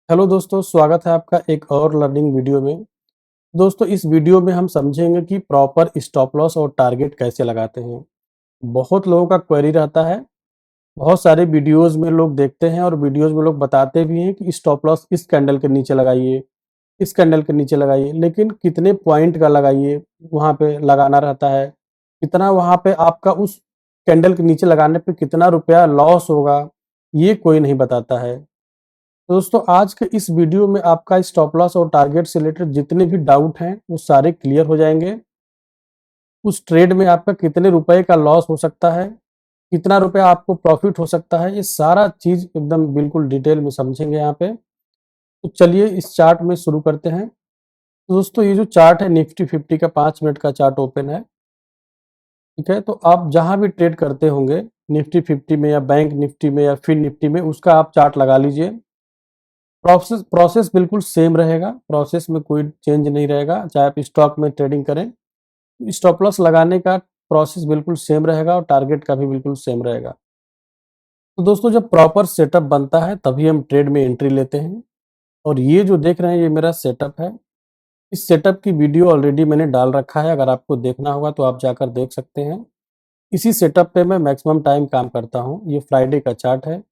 Hello दोस्तों, स्वागत है आपका एक और लर्निंग वीडियो में। दोस्तों, इस वीडियो में हम समझेंगे कि प्रॉपर स्टॉप लॉस और टारगेट कैसे लगाते हैं। बहुत लोगों का क्वेरी रहता है, बहुत सारे वीडियोज़ में लोग देखते हैं और वीडियोज़ में लोग बताते भी हैं कि स्टॉप लॉस इस कैंडल के नीचे लगाइए, इस कैंडल के नीचे लगाइए, लेकिन कितने पॉइंट का लगाइए, वहाँ पे लगाना रहता है। कितना वहाँ पे आपका उस कैंडल के नीचे लगाने पे कितना रुपया लॉस होगा, ये कोई नहीं बताता है। तो दोस्तों, आज के इस वीडियो में आपका स्टॉप लॉस और टारगेट से रिलेटेड जितने भी डाउट हैं वो सारे क्लियर हो जाएंगे। उस ट्रेड में आपका कितने रुपए का लॉस हो सकता है, कितना रुपया आपको प्रॉफिट हो सकता है, ये सारा चीज एकदम बिल्कुल डिटेल में समझेंगे यहाँ पे। तो चलिए इस चार्ट में शुरू करते हैं। तो दोस्तों, ये जो चार्ट है निफ्टी 50 का 5 मिनट का चार्ट ओपन है। ठीक है, तो आप जहां भी ट्रेड करते होंगे निफ्टी 50 में या बैंक निफ्टी में या फिन निफ्टी में, उसका आप चार्ट लगा लीजिए। प्रोसेस प्रोसेस बिल्कुल सेम रहेगा, प्रोसेस में कोई चेंज नहीं रहेगा, चाहे आप स्टॉक में ट्रेडिंग करें। स्टॉप लॉस लगाने का प्रोसेस बिल्कुल सेम रहेगा और टारगेट का भी बिल्कुल सेम रहेगा। तो दोस्तों, जब प्रॉपर सेटअप बनता है तभी हम ट्रेड में एंट्री लेते हैं। और ये जो देख रहे हैं ये मेरा सेटअप है। इस सेटअप की वीडियो ऑलरेडी मैंने डाल रखा है, अगर आपको देखना होगा तो आप जाकर देख सकते हैं। इसी सेटअप पे मैं मैक्सिमम टाइम काम करता हूँ। ये फ्राइडे का चार्ट है,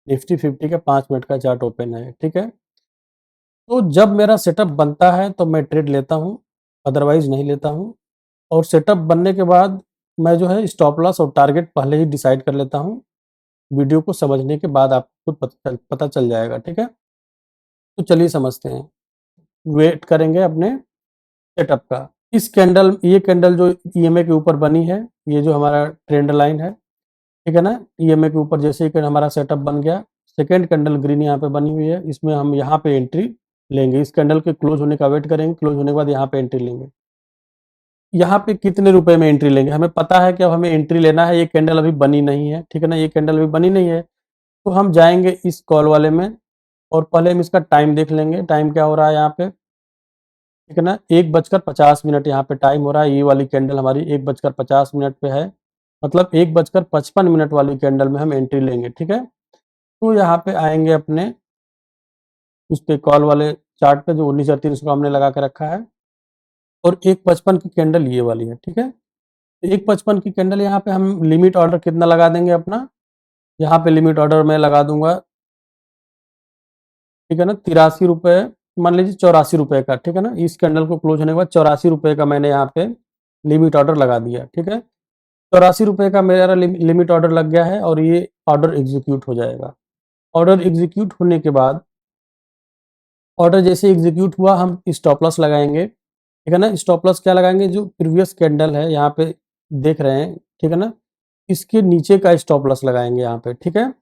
निफ्टी 50 का 5 मिनट का चार्ट ओपन है। ठीक है, तो जब मेरा सेटअप बनता है तो मैं ट्रेड लेता हूँ, अदरवाइज़ नहीं लेता हूँ। और सेटअप बनने के बाद मैं जो है स्टॉप लॉस और टारगेट पहले ही डिसाइड कर लेता हूँ। वीडियो को समझने के बाद आपको पता चल जाएगा, ठीक है? तो चलिए समझते हैं। वेट करेंगे अपने सेटअप का। ये कैंडल जो ईएमए के ऊपर बनी है, ये जो हमारा ट्रेंड लाइन है, ठीक है ना? ईएमए के ऊपर जैसे ही हमारा सेटअप बन गया, सेकंड कैंडल ग्रीन यहाँ पे बनी हुई है, इसमें हम यहाँ पे एंट्री लेंगे। इस कैंडल के क्लोज होने का वेट करेंगे, क्लोज होने के बाद यहाँ पे एंट्री लेंगे। यहाँ पे कितने रुपए में एंट्री लेंगे, हमें पता है कि अब हमें एंट्री लेना है। ये कैंडल अभी बनी नहीं है, ठीक है ना? ये कैंडल अभी बनी नहीं है, तो हम जाएंगे इस कॉल वाले में और पहले हम इसका टाइम देख लेंगे। टाइम क्या हो रहा है यहाँ पे, ठीक है ना? 1:50 यहाँ पे टाइम हो रहा है। ये वाली कैंडल हमारी 1:50 पे है, मतलब 1:55 वाली कैंडल में हम एंट्री लेंगे, ठीक है? तो यहाँ पे आएंगे अपने उस पे कॉल वाले चार्ट पे, जो 19,300 का हमने लगा के रखा है। और 1:55 की कैंडल ये वाली है, ठीक है? 1:55 की कैंडल, यहाँ पे हम लिमिट ऑर्डर कितना लगा देंगे अपना, यहाँ पे लिमिट ऑर्डर मैं लगा दूंगा, ठीक है ना, 83 रुपये, मान लीजिए 84 रुपये का, ठीक है ना? इस कैंडल को क्लोज होने के बाद 84 रुपये का मैंने यहाँ पे लिमिट ऑर्डर लगा दिया, ठीक है? 84 रुपये का मेरा लिमिट ऑर्डर लग गया है और ये ऑर्डर एग्जीक्यूट हो जाएगा। ऑर्डर एग्जीक्यूट होने के बाद, ऑर्डर जैसे एग्जीक्यूट हुआ, हम स्टॉप लॉस लगाएंगे, ठीक है ना? स्टॉप लॉस क्या लगाएंगे, जो प्रीवियस कैंडल है यहाँ पे देख रहे हैं, ठीक है ना, इसके नीचे का स्टॉप लॉस लगाएंगे यहाँ पे, ठीक है?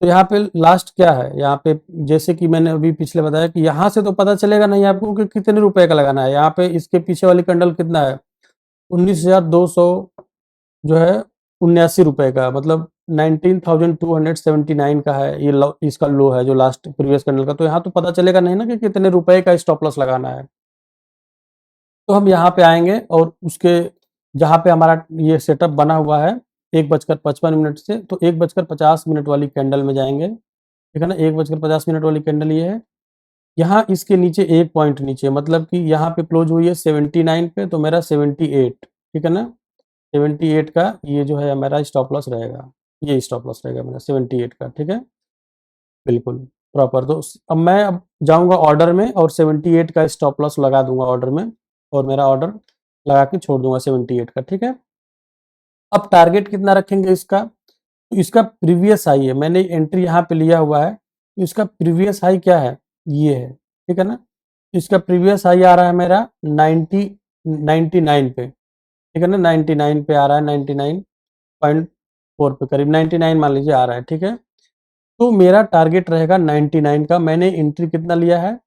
तो यहाँ पे लास्ट क्या है, यहाँ पे जैसे कि मैंने अभी पिछले बताया कि यहाँ से तो पता चलेगा नहीं आपको कि कितने रुपए का लगाना है। यहाँ पे इसके पीछे वाली कैंडल कितना है, 19,200 जो है, 79 रुपए का, मतलब 19,279 का है। ये इसका लो है जो लास्ट प्रीवियस कैंडल का। तो यहाँ तो पता चलेगा नहीं ना कि कितने रुपए का स्टॉप लॉस लगाना है। तो हम यहाँ पे आएंगे और उसके जहाँ पे हमारा ये सेटअप बना हुआ है 1:55 से, तो 1:50 वाली कैंडल में जाएंगे, ठीक है ना? 1:50 वाली कैंडल ये है। यहाँ इसके नीचे एक पॉइंट नीचे, मतलब कि यहाँ पे क्लोज हुई है 79 पे, तो मेरा 78, ठीक है ना? 78 का ये जो है मेरा स्टॉप लॉस रहेगा। ये स्टॉप लॉस रहेगा मेरा 78 का, ठीक है? बिल्कुल प्रॉपर। तो अब मैं जाऊँगा ऑर्डर में और 78 का स्टॉप लॉस लगा दूँगा ऑर्डर में, और मेरा ऑर्डर लगा के छोड़ दूँगा 78 का, ठीक है? अब टारगेट कितना रखेंगे इसका? तो इसका प्रीवियस हाई है, मैंने एंट्री यहाँ पे लिया हुआ है, तो इसका प्रीवियस हाई क्या है? ये है, ठीक है ना? इसका प्रीवियस हाई आ रहा है मेरा 99 पे, ठीक है ना? 99 पे आ रहा है, 99.4 पे, करीब 99 मान लीजिए आ रहा है, ठीक है? तो मेरा टारगेट रहेगा 99 का। मैंने एंट्री कितना लिया है,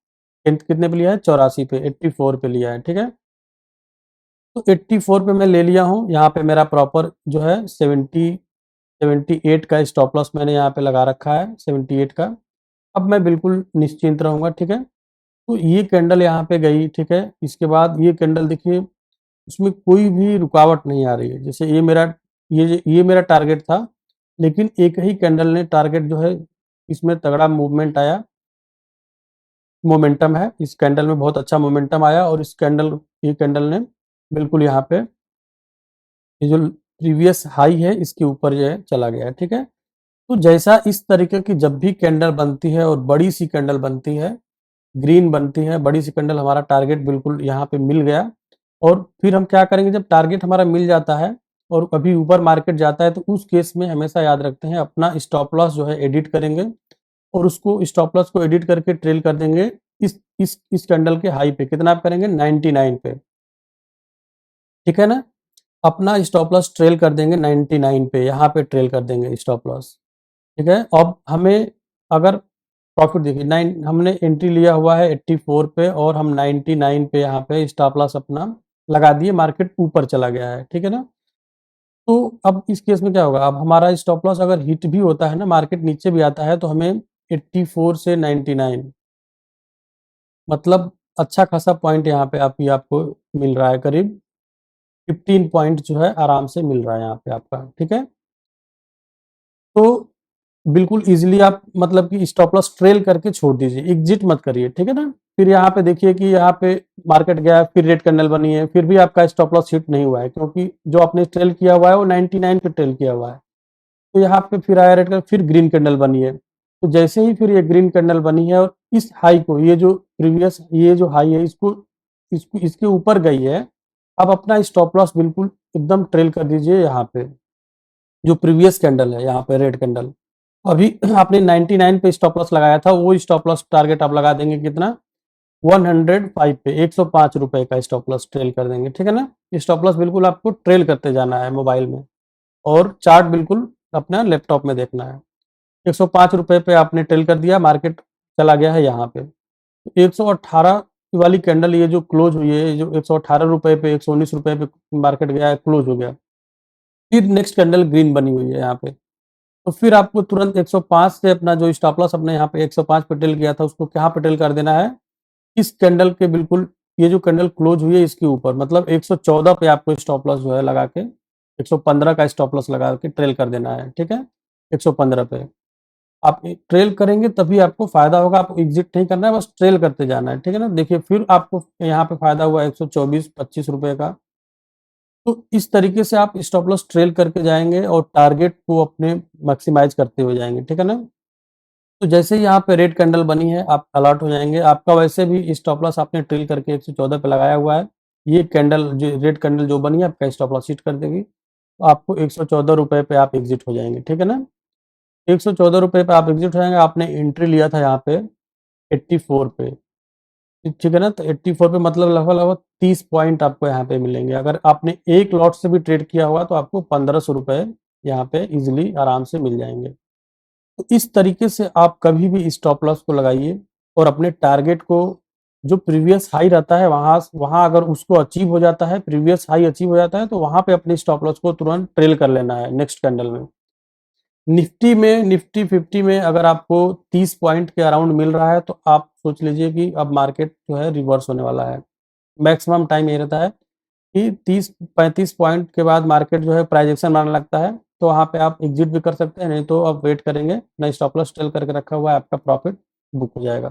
कितने पे लिया है? 84 पे, 84 पे लिया है, ठीक है? तो 84 पे मैं ले लिया हूँ। यहाँ पे मेरा प्रॉपर जो है 78 का स्टॉप लॉस मैंने यहाँ पे लगा रखा है, 78 का। अब मैं बिल्कुल निश्चिंत रहूँगा, ठीक है? तो ये कैंडल यहाँ पे गई, ठीक है? इसके बाद ये कैंडल देखिए, उसमें कोई भी रुकावट नहीं आ रही है। जैसे ये मेरा टारगेट था, लेकिन एक ही कैंडल ने टारगेट जो है, इसमें तगड़ा मूवमेंट आया मोमेंटम है, इस कैंडल में बहुत अच्छा मोमेंटम आया और ये कैंडल ने बिल्कुल यहाँ पे ये जो प्रीवियस हाई है इसके ऊपर जो है चला गया है, ठीक है। तो जैसा इस तरीके की जब भी कैंडल बनती है और बड़ी सी कैंडल बनती है, ग्रीन बनती है, बड़ी सी कैंडल, हमारा टारगेट बिल्कुल यहाँ पे मिल गया। और फिर हम क्या करेंगे, जब टारगेट हमारा मिल जाता है और कभी ऊपर मार्केट जाता है तो उस केस में हमेशा याद रखते हैं अपना स्टॉप लॉस जो है एडिट करेंगे और उसको स्टॉप लॉस को एडिट करके ट्रेल कर देंगे इस कैंडल के हाई पे। कितना आप करेंगे, 99 पे, ठीक है ना। अपना स्टॉप लॉस ट्रेल कर देंगे 99 पे, यहाँ पे ट्रेल कर देंगे स्टॉप लॉस, ठीक है। अब हमें अगर प्रॉफिट देखिए, नाइन हमने एंट्री लिया हुआ है 84 पे और हम 99 पे यहाँ पे स्टॉप लॉस अपना लगा दिए, मार्केट ऊपर चला गया है, ठीक है ना। तो अब इस केस में क्या होगा, अब हमारा स्टॉप लॉस अगर हिट भी होता है ना, मार्केट नीचे भी आता है तो हमें 84 से 99 मतलब अच्छा खासा पॉइंट यहाँ पे आपको मिल रहा है, करीब 15 पॉइंट जो है आराम से मिल रहा है यहाँ पे आपका, ठीक है। तो बिल्कुल ईज़िली आप मतलब कि स्टॉप लॉस ट्रेल करके छोड़ दीजिए, एग्ज़िट मत करिए, ठीक है ना। फिर यहाँ पे देखिए कि यहाँ पे मार्केट गया, फिर रेड कैंडल बनी है, फिर भी आपका स्टॉप लॉस हिट नहीं हुआ है क्योंकि जो आपने ट्रेल किया हुआ है वो 99 पे ट्रेल किया हुआ है। तो यहाँ पे फिर आया रेड कैंडल, फिर ग्रीन कैंडल बनी है। तो जैसे ही फिर ये ग्रीन कैंडल बनी है और इस हाई को, ये जो हाई है इसको इसके ऊपर गई है, आप अपना स्टॉप लॉस बिल्कुल एकदम ट्रेल कर दीजिए यहाँ पे, जो प्रीवियस कैंडल है यहाँ पे रेड कैंडल। अभी आपने 99 पे स्टॉप लॉस लगाया था, वो स्टॉप लॉस टारगेट आप लगा देंगे कितना, 105 पे, 105 रुपए का स्टॉप लॉस ट्रेल कर देंगे, ठीक है ना। स्टॉप लॉस बिल्कुल आपको ट्रेल करते जाना है मोबाइल में और चार्ट बिल्कुल अपना लैपटॉप में देखना है। 105 रुपए पे आपने ट्रेल कर दिया, मार्केट चला गया है यहाँ पे। 118 वाली कैंडल ये जो क्लोज हुई है, जो 118 रुपए पे, 119 रुपए पे मार्केट गया है, क्लोज हो गया। फिर नेक्स्ट कैंडल ग्रीन बनी हुई है यहाँ पे। तो फिर आपको तुरंत 105 से अपना जो स्टॉप लॉस अपने यहाँ पे 105 पे टेल किया था उसको कहाँ पे टेल कर देना है, इस कैंडल के बिल्कुल, ये जो कैंडल क्लोज हुई है इसके ऊपर, मतलब 114 पे आपको स्टॉप लॉस जो है लगा के, 115 का स्टॉप लॉस लगा के ट्रेल कर देना है, ठीक है। 115 पे आप ट्रेल करेंगे तभी आपको फायदा होगा, आपको एग्जिट नहीं करना है, बस ट्रेल करते जाना है, ठीक है ना। देखिए फिर आपको यहाँ पे फायदा हुआ 124-25 रुपए का। तो इस तरीके से आप स्टॉप लॉस ट्रेल करके जाएँगे और टारगेट को अपने मैक्सिमाइज़ करते हुए जाएँगे, ठीक है ना? तो जैसे ही यहाँ पे रेड कैंडल बनी है, आप अलर्ट हो जाएँगे। आपका वैसे भी स्टॉप लॉस आपने ट्रेल करके 114 पे लगाया हुआ है। ये कैंडल जो रेड कैंडल जो बनी है, आपका स्टॉप लॉस हिट कर देगी। तो आपको 114 रुपए पे आप एग्ज़िट हो जाएँगे, ठीक है ना? 114 रुपए पे आप एग्ज़िट हो जाएँगे, आपने एंट्री लिया था यहाँ पे 84 पे। ठीक है ना? तो 84 पे मतलब लगभग-लगभग 30 पॉइंट आपको यहाँ पे मिलेंगे। अगर आपने एक लॉट से भी ट्रेड किया होगा तो आपको 1500 रुपए यहाँ पे ईज़िली आराम से मिल जाएँगे। तो इस तरीके से आप कभी भी स्टॉप लॉस को लगाइए और अपने टारगेट को, जो प्रीवियस हाई रहता है वहाँ अगर उसको अचीव हो जाता है, प्रीवियस हाई अचीव हो जाता है तो वहाँ पे अपने स्टॉप लॉस को तुरंत ट्रेल कर लेना है नेक्स्ट कैंडल में। निफ्टी 50 में अगर आपको 30 पॉइंट के अराउंड मिल रहा है तो आप सोच लीजिए कि अब मार्केट जो है रिवर्स होने वाला है। मैक्सिमम टाइम ये रहता है कि 30-35 पॉइंट के बाद मार्केट जो है प्राइस एक्शन मारने लगता है, तो वहाँ पे आप एग्ज़िट भी कर सकते हैं, नहीं तो आप वेट करेंगे, अपना स्टॉप लॉस टेल करके रखा हुआ है, आपका प्रॉफ़िट बुक हो जाएगा।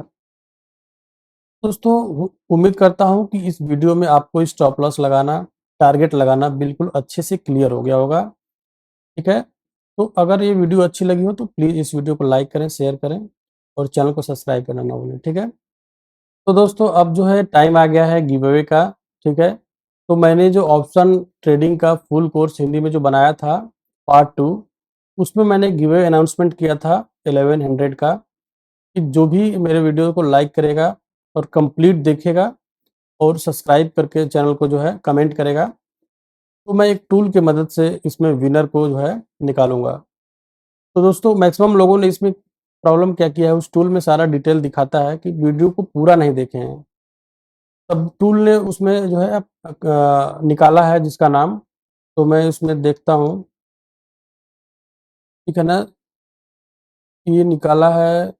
दोस्तों उम्मीद करता हूँ कि इस वीडियो में आपको स्टॉप लॉस लगाना, टारगेट लगाना बिल्कुल अच्छे से क्लियर हो गया होगा, ठीक है? तो अगर ये वीडियो अच्छी लगी हो तो प्लीज़ इस वीडियो को लाइक करें, शेयर करें और चैनल को सब्सक्राइब करना ना भूलें, ठीक है? तो दोस्तों अब जो है टाइम आ गया है गिव अवे का, ठीक है? तो मैंने जो ऑप्शन ट्रेडिंग का फुल कोर्स हिंदी में जो बनाया था पार्ट 2, उसमें मैंने गिव अवे अनाउंसमेंट किया था 1100 का, कि जो भी मेरे वीडियो को लाइक करेगा और कंप्लीट देखेगा और सब्सक्राइब करके चैनल को जो है कमेंट करेगा, तो मैं एक टूल की मदद से इसमें विनर को जो है निकालूँगा। तो दोस्तों मैक्सिमम लोगों ने इसमें प्रॉब्लम क्या किया है, उस टूल में सारा डिटेल दिखाता है कि वीडियो को पूरा नहीं देखे हैं। तब टूल ने उसमें जो है निकाला है जिसका नाम, तो मैं उसमें देखता हूँ, ठीक है ना? ये निकाला है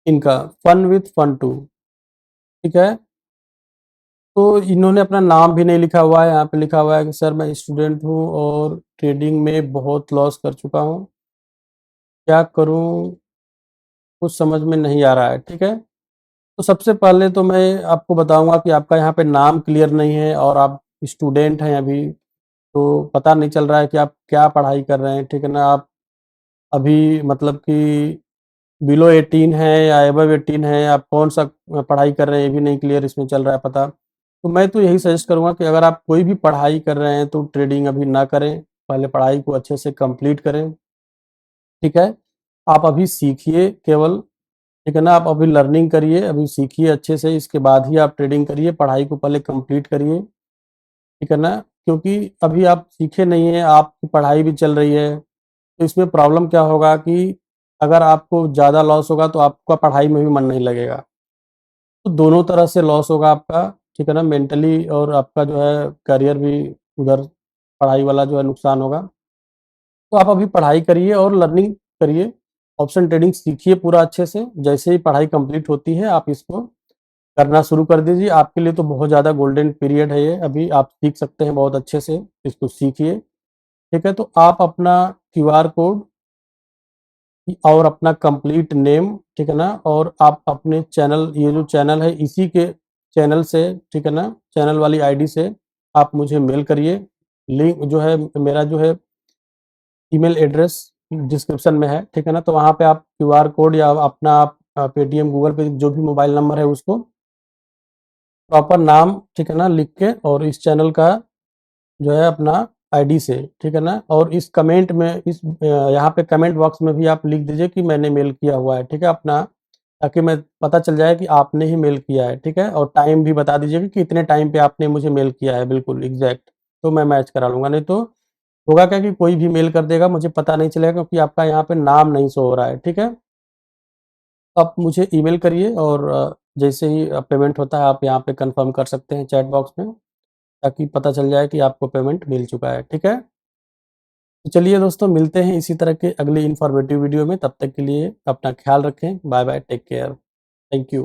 इनका फन विथ फन टू, ठीक है? तो इन्होंने अपना नाम भी नहीं लिखा हुआ है, यहाँ पे लिखा हुआ है कि सर मैं स्टूडेंट हूँ और ट्रेडिंग में बहुत लॉस कर चुका हूँ, क्या करूँ? कुछ समझ में नहीं आ रहा है, ठीक है? तो सबसे पहले तो मैं आपको बताऊँगा कि आपका यहाँ पे नाम क्लियर नहीं है और आप स्टूडेंट हैं अभी, तो पता नहीं चल रहा है कि आप क्या पढ़ाई कर रहे हैं, ठीक है ना? आप अभी मतलब कि बिलो 18 है या अबव 18 है, आप कौन-सा पढ़ाई कर रहे हैं, ये भी नहीं क्लियर इसमें चल रहा है पता। तो मैं तो यही सजेस्ट करूँगा कि अगर आप कोई भी पढ़ाई कर रहे हैं, तो ट्रेडिंग अभी ना करें, पहले पढ़ाई को अच्छे से कंप्लीट करें, ठीक है? आप अभी सीखिए केवल, ठीक है ना? आप अभी लर्निंग करिए, अभी सीखिए अच्छे से, इसके बाद ही आप ट्रेडिंग करिए, पढ़ाई को पहले कंप्लीट करिए, ठीक है ना? क्योंकि अभी आप सीखे नहीं हैं, आपकी पढ़ाई भी चल रही है, तो इसमें प्रॉब्लम क्या होगा कि अगर आपको ज़्यादा लॉस होगा, तो आपका पढ़ाई में भी मन नहीं लगेगा। तो दोनों तरह से लॉस होगा आपका, ठीक है ना? मेंटली और आपका जो है करियर भी उधर पढ़ाई वाला जो है नुकसान होगा। तो आप अभी पढ़ाई करिए और लर्निंग करिए, ऑप्शन ट्रेडिंग सीखिए पूरा अच्छे से, जैसे ही पढ़ाई कंप्लीट होती है आप इसको करना शुरू कर दीजिए। आपके लिए तो बहुत ज़्यादा गोल्डन पीरियड है ये, अभी आप सीख सकते हैं बहुत अच्छे से, इसको सीखिए, ठीक है? तो आप अपना क्यूआर कोड और अपना कंप्लीट नेम, ठीक है ना? और आप अपने चैनल, ये जो चैनल है इसी के चैनल से, ठीक है ना? चैनल वाली आईडी से आप मुझे मेल करिए। लिंक जो है मेरा जो है ईमेल एड्रेस डिस्क्रिप्शन में है, ठीक है ना? तो वहाँ पे आप क्यूआर कोड या अपना आप पेटीएम, गूगल पे जो भी मोबाइल नंबर है उसको प्रॉपर नाम, ठीक है ना, लिख के और इस चैनल का जो है अपना आईडी से, ठीक है ना? और इस कमेंट में यहाँ पे कमेंट बॉक्स में भी आप लिख दीजिए कि मैंने मेल किया हुआ है, ठीक है? अपना, ताकि मैं पता चल जाए कि आपने ही मेल किया है, ठीक है? और टाइम भी बता दीजिएगा कि इतने टाइम पे आपने मुझे मेल किया है, बिल्कुल एग्ज़ैक्ट, तो मैं मैच करा लूँगा। नहीं तो होगा क्या कि कोई भी मेल कर देगा, मुझे पता नहीं चलेगा क्योंकि आपका यहाँ पे नाम नहीं शो हो रहा है, ठीक है? आप मुझे ईमेल करिए और जैसे ही पेमेंट होता है आप यहाँ पे कन्फर्म कर सकते हैं चैट बॉक्स में, ताकि पता चल जाए कि आपको पेमेंट मिल चुका है, ठीक है? तो चलिए दोस्तों, मिलते हैं इसी तरह के अगली इन्फॉर्मेटिव वीडियो में, तब तक के लिए अपना ख्याल रखें। Bye bye, take care, thank you.